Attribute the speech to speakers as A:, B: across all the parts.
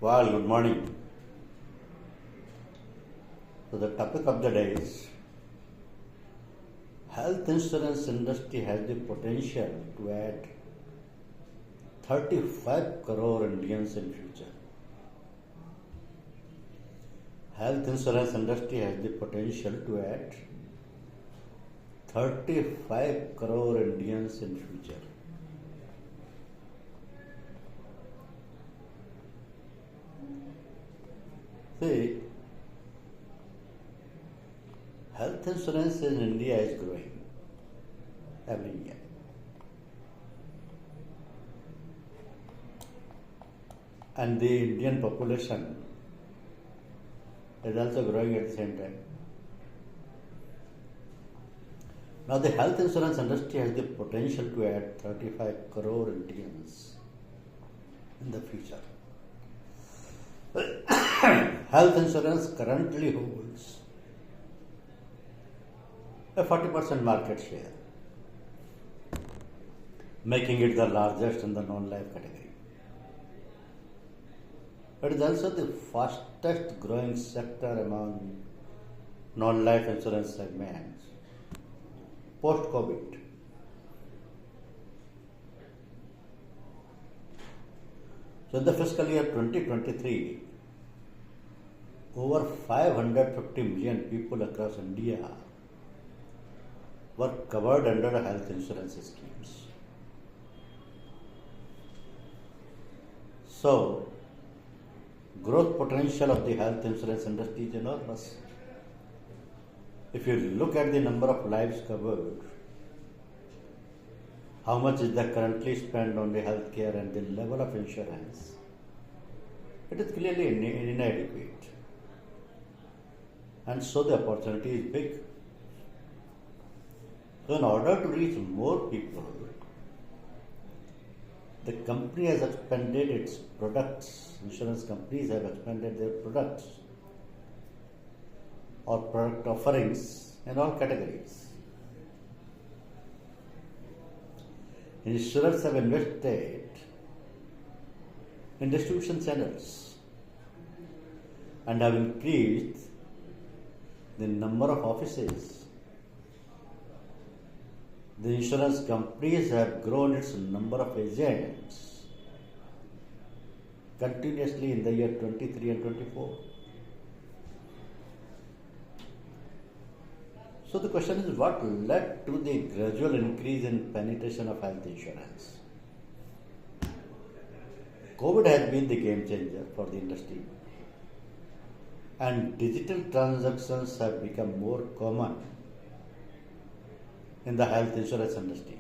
A: Well, good morning. So the topic of the day is health insurance industry has the potential to add 35 crore Indians in future. Health insurance industry has the potential to add 35 crore Indians in future. See, health insurance in India is growing every year. And the Indian population is also growing at the same time. Now, the health insurance industry has the potential to add 35 crore Indians in the future. Health insurance currently holds a 40% market share, making it the largest in the non-life category. It is also the fastest growing sector among non-life insurance segments post-COVID. So in the fiscal year 2023, over 550 million people across India were covered under health insurance schemes. So, growth potential of the health insurance industry is enormous. If you look at the number of lives covered, how much is that currently spent on the healthcare and the level of insurance, it is clearly inadequate. And so the opportunity is big. So in order to reach more people, the company has expanded its products. Insurance companies have expanded their products or product offerings in all categories. Insurers have invested in distribution channels and have increased the number of offices. The insurance companies have grown its number of agents continuously in the year 23 and 24. So the question is, what led to the gradual increase in penetration of health insurance? COVID has been the game changer for the industry, and digital transactions have become more common in the health insurance industry,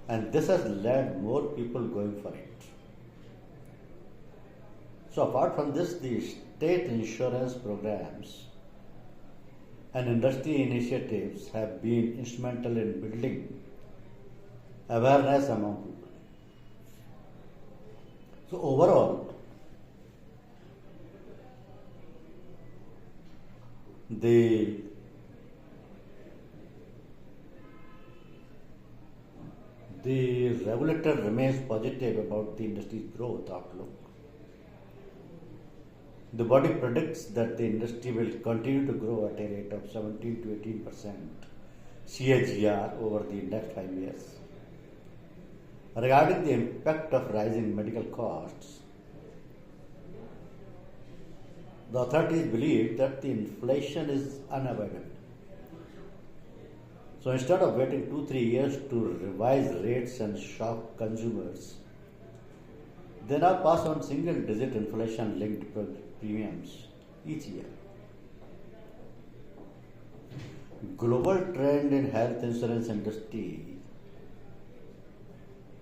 A: and this has led more people going for it. So apart from this, the state insurance programs and industry initiatives have been instrumental in building awareness among people. So overall, the regulator remains positive about the industry's growth outlook. The body predicts that the industry will continue to grow at a rate of 17 to 18% CAGR over the next 5 years. Regarding the impact of rising medical costs, the authorities believe that the inflation is unavoidable. So instead of waiting 2-3 years to revise rates and shock consumers, they now pass on single-digit inflation-linked premiums each year. Global trend in health insurance industry,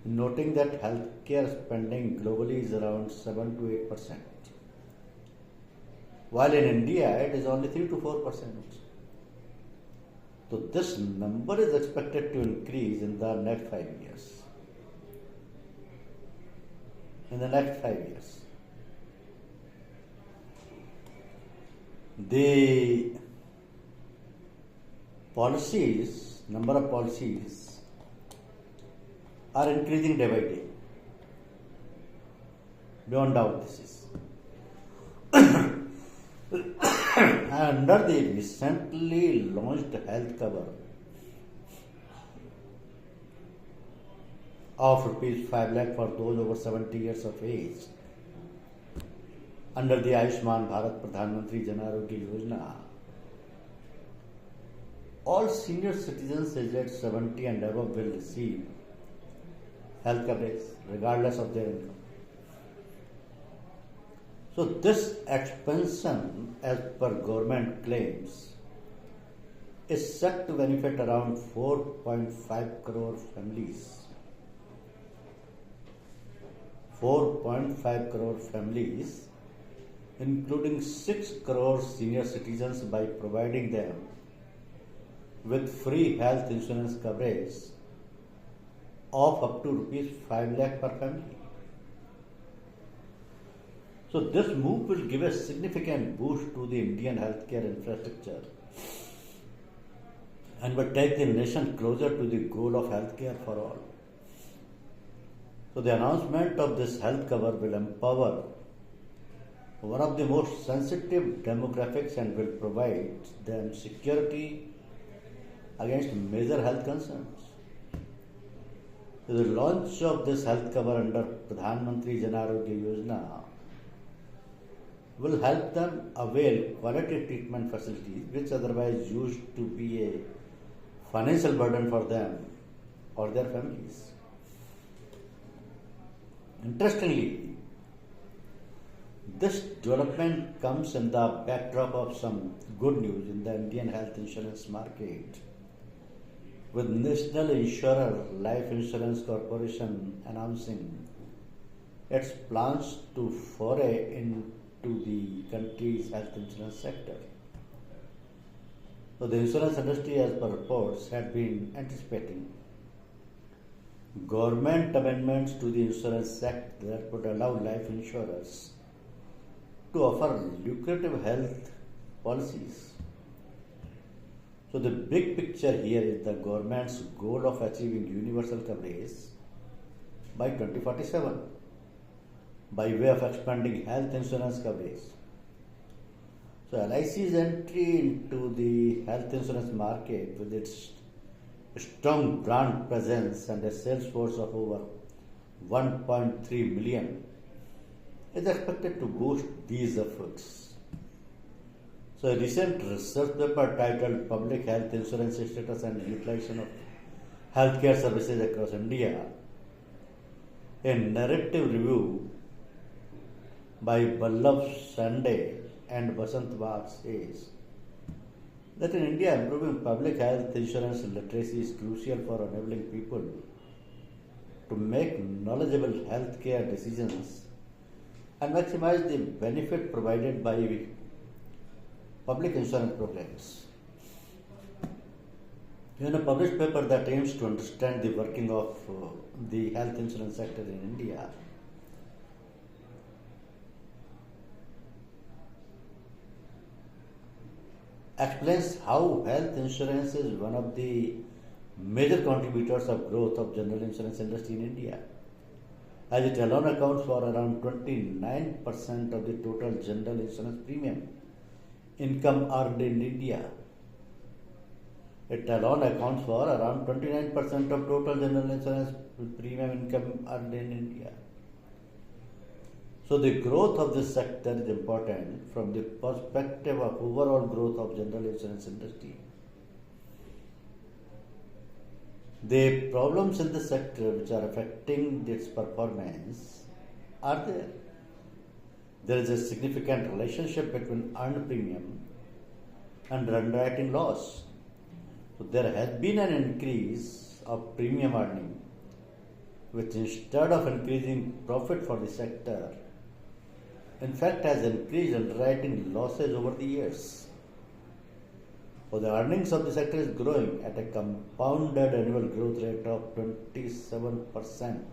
A: noting that healthcare spending globally is around 7 to 8%, while in India it is only 3 to 4%. So this number is expected to increase in the next 5 years. The number of policies are increasing day by day. Beyond doubt, this is. Under the recently launched health cover of rupees 5 lakh for those over 70 years of age, under the Ayushman Bharat Pradhan Mantri Jan Arogya Yojana, all senior citizens aged 70 and above will receive health coverage regardless of their income. So this expansion, as per government claims, is set to benefit around 4.5 crore families. 4.5 crore families, including 6 crore senior citizens, by providing them with free health insurance coverage of up to rupees 5 lakh per family. So this move will give a significant boost to the Indian healthcare infrastructure and will take the nation closer to the goal of healthcare for all. So the announcement of this health cover will empower one of the most sensitive demographics and will provide them security against major health concerns. So the launch of this health cover under Pradhan Mantri Jan Arogya Yojana will help them avail quality treatment facilities which otherwise used to be a financial burden for them or their families. Interestingly, this development comes in the backdrop of some good news in the Indian health insurance market, with National Insurer Life Insurance Corporation announcing its plans to foray into the country's health insurance sector. So the insurance industry, as per reports, had been anticipating government amendments to the insurance sector that would allow life insurers to offer lucrative health policies. So the big picture here is the government's goal of achieving universal coverage by 2047 by way of expanding health insurance coverage. So LIC's entry into the health insurance market with its strong brand presence and a sales force of over 1.3 million is expected to boost these efforts. So a recent research paper titled Public Health Insurance Status and Utilization of Healthcare Services Across India, a narrative review by Ballabh Sande and Basant Vag, says that in India, improving public health insurance literacy is crucial for enabling people to make knowledgeable healthcare decisions and maximize the benefit provided by public insurance programs. In a published paper that aims to understand the working of the health insurance sector in India, explains how health insurance is one of the major contributors of growth of general insurance industry in India, as it alone accounts for around 29% of the total general insurance premium income earned in India. It alone accounts for around 29% of total general insurance premium income earned in India. So the growth of this sector is important from the perspective of overall growth of general insurance industry. The problems in the sector which are affecting its performance are there. There is a significant relationship between earned premium and underwriting loss. So there has been an increase of premium earning, which instead of increasing profit for the sector, in fact has increased underwriting losses over the years. So the earnings of the sector is growing at a compounded annual growth rate of 27%.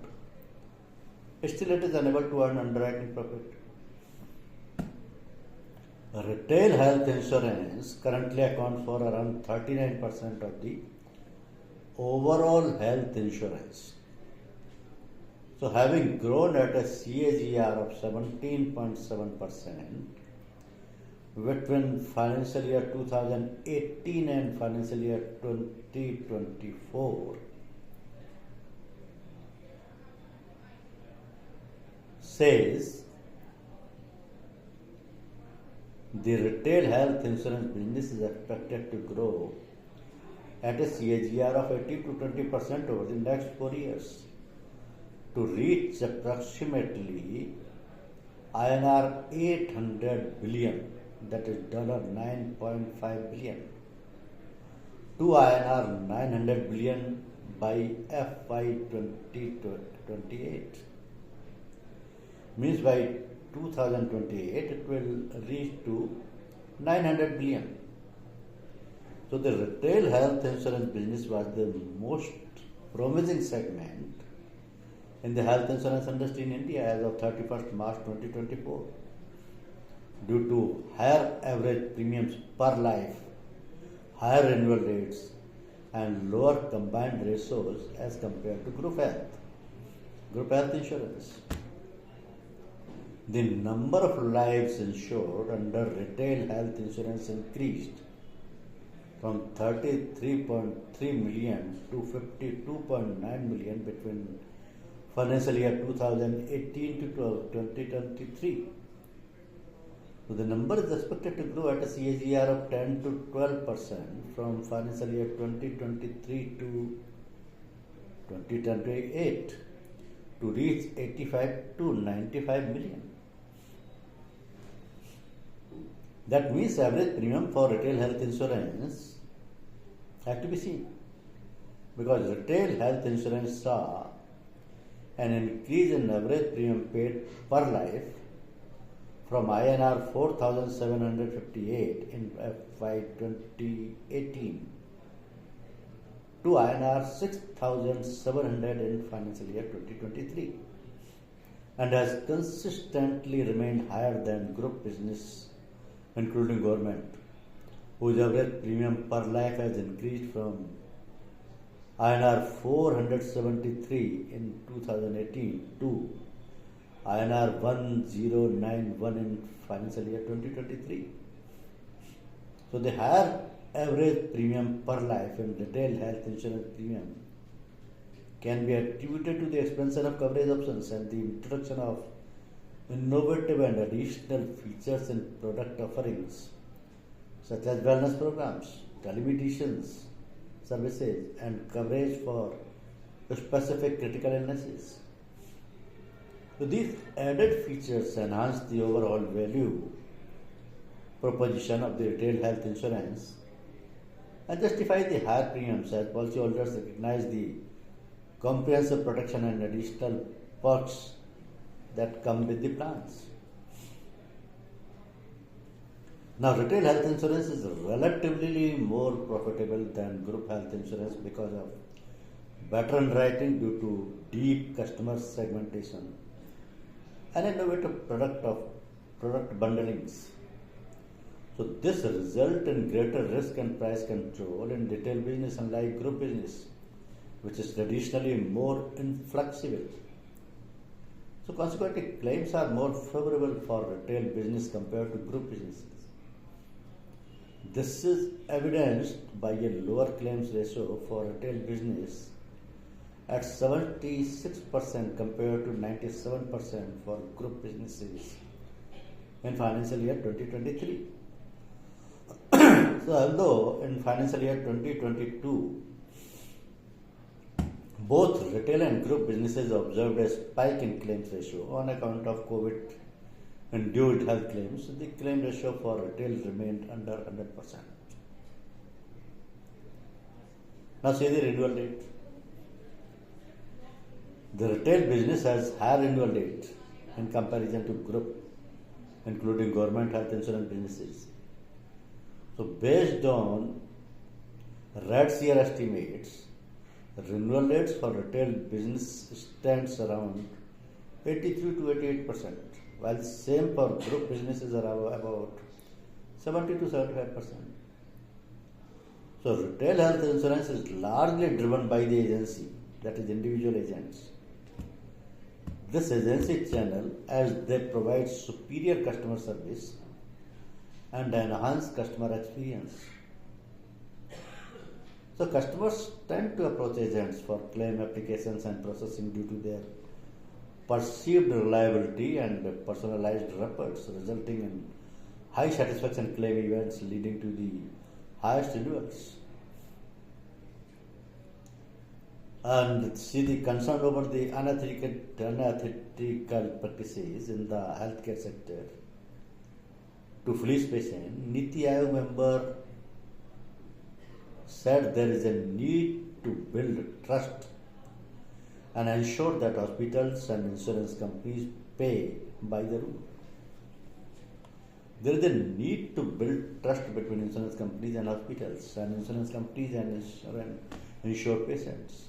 A: Still it is unable to earn underwriting profit. Retail health insurance currently accounts for around 39% of the overall health insurance. So, having grown at a CAGR of 17.7% between financial year 2018 and financial year 2024, says the retail health insurance business is expected to grow at a CAGR of 18 to 20% over the next 4 years to reach approximately INR 800 billion, that is $9.5 billion, to INR 900 billion by FY 2028. Means by 2028 it will reach to 900 billion. So the retail health insurance business was the most promising segment in the health insurance industry in India as of 31st March 2024 due to higher average premiums per life, higher renewal rates and lower combined ratios as compared to group health insurance. The number of lives insured under retail health insurance increased from 33.3 million to 52.9 million between financial year 2018 to 2023. So the number is expected to grow at a CAGR of 10 to 12% from financial year 2023 to 2028 to reach 85 to 95 million. That means average premium for retail health insurance had to be seen, because retail health insurance saw an increase in average premium paid per life from INR 4,758 in FY 2018 to INR 6,700 in financial year 2023 and has consistently remained higher than group business, including government, whose average premium per life has increased from INR 473 in 2018 to INR 1091 in financial year 2023. So the higher average premium per life in retail health insurance premium can be attributed to the expansion of coverage options and the introduction of innovative and additional features in product offerings such as wellness programs, telemedicine services and coverage for specific critical illnesses. So these added features enhance the overall value proposition of the retail health insurance and justify the higher premiums as policyholders recognize the comprehensive protection and additional perks that come with the plans. Now, retail health insurance is relatively more profitable than group health insurance because of better underwriting due to deep customer segmentation and innovative product bundlings. So this result in greater risk and price control in retail business, unlike group business, which is traditionally more inflexible. So consequently, claims are more favorable for retail business compared to group businesses. This is evidenced by a lower claims ratio for retail business at 76% compared to 97% for group businesses in financial year 2023. So although in financial year 2022, both retail and group businesses observed a spike in claims ratio on account of COVID-induced health claims, the claim ratio for retail remained under 100%. Now see the renewal rate. The retail business has higher renewal rate in comparison to group, including government health insurance businesses. So based on Red's year estimates, renewal rates for retail business stands around 83 to 88%, while same for group businesses are about 70 to 75%. So retail health insurance is largely driven by the agency, that is individual agents, this agency channel as they provide superior customer service and enhance customer experience. So customers tend to approach agents for claim applications and processing due to their perceived reliability and personalized reports, resulting in high satisfaction claim events leading to the highest renewals. And see the concern over the unethical practices in the healthcare sector. To fleece patient, Niti Aayog member said there is a need to build trust and ensure that hospitals and insurance companies pay by the rule. There is a need to build trust between insurance companies and hospitals, and insurance companies and insured patients.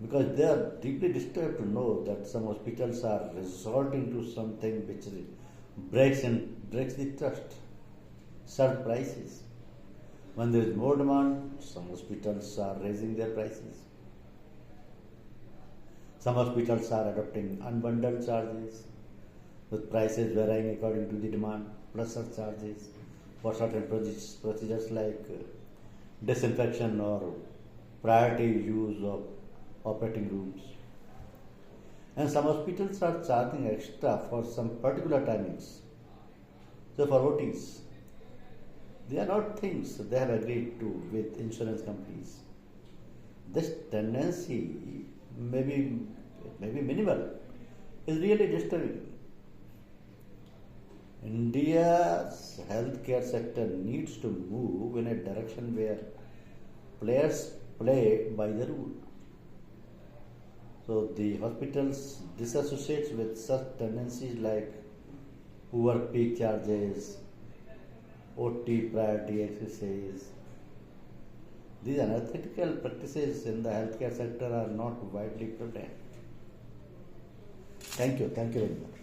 A: Because they are deeply disturbed to know that some hospitals are resorting to something which breaks the trust, surge prices. When there is more demand, some hospitals are raising their prices. Some hospitals are adopting unbundled charges with prices varying according to the demand, plus surcharges for certain procedures like disinfection or priority use of operating rooms. And some hospitals are charging extra for some particular timings. So for OTs, they are not things they have agreed to with insurance companies. This tendency may be minimal, is really disturbing. India's healthcare sector needs to move in a direction where players play by the rule. So the hospitals disassociates with such tendencies like poor peak charges, OT priority exercise. These unethical practices in the healthcare sector are not widely prevalent. Thank you very much.